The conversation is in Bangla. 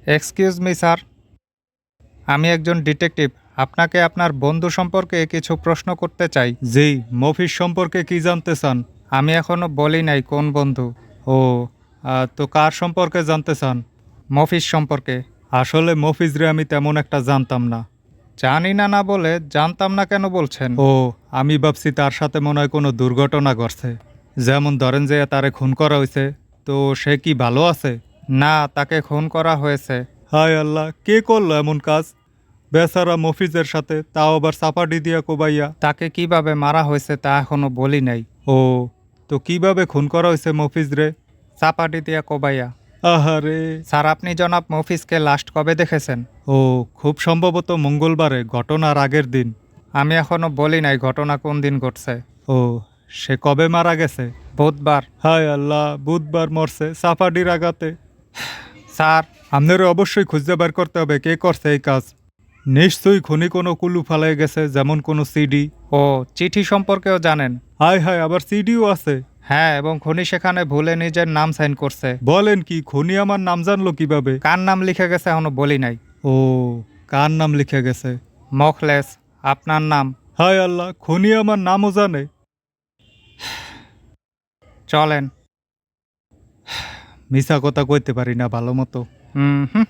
এক্সকিউজ মি স্যার, আমি একজন ডিটেকটিভ। আপনাকে আপনার বন্ধু সম্পর্কে কিছু প্রশ্ন করতে চাই। জি, মফিজ সম্পর্কে কি জানতে চান? আমি এখনো বলি নাই কোন বন্ধু। ও, তো কার সম্পর্কে জানতে চান? মফিজ সম্পর্কে। আসলে মফিজরে আমি তেমন একটা জানতাম না। জানি না না বলে জানতাম না কেন বলছেন? ও, আমি ভাবছি তার সাথে মনে হয় কোনো দুর্ঘটনা ঘটছে। যেমন ধরেন যে তারে খুন করা হয়েছে। তো সে কি ভালো আছে? না, তাকে খুন করা হয়েছে। হায় আল্লাহ, কে করলো এমন কাজ? বেচারা মফিজের সাথে, তাও আবার চাপাটি দিয়া কোবাইয়া। তাকে কিভাবে মারা হয়েছে তা এখনো বলি নাই। ও, তো কিভাবে খুন করা হয়েছে মফিজরে? চাপাটি দিয়া কোবাইয়া। আহারে। স্যার, আপনি জনাব মফিজকে লাস্ট কবে দেখেছেন? ও, খুব সম্ভবত মঙ্গলবারে, ঘটনার আগের দিন। আমি এখনো বলি নাই ঘটনা কোন দিন ঘটছে। ও, সে কবে মারা গেছে? বুধবার। হায় আল্লাহ, বুধবার মরছে চাপাটির আঘাতে। স্যার, আপনারা অবশ্যই খুঁজে বের করতে হবে কে করছে এই কাজ। নিশ্চয়ই খুনি কোনো কুলু ফালাই গেছে, যেমন কোনো সিডি। ও চিঠি সম্পর্কেও জানেন? হায় হায়, আবার সিডিও আছে? হ্যাঁ, এবং খুনি সেখানে ভুলে নিজের নাম সাইন করছে। বলেন কি, খুনি আমার নাম জানলো কিভাবে? কার নাম লিখে গেছে এখনো বলি নাই। ও, কার নাম লিখে গেছে? মখলেস, আপনার নাম। হায় আল্লাহ, খুনি আমার নামও জানে? চলেন। মিছা কথা কইতে পারি না ভালো মতো। হুম হুম।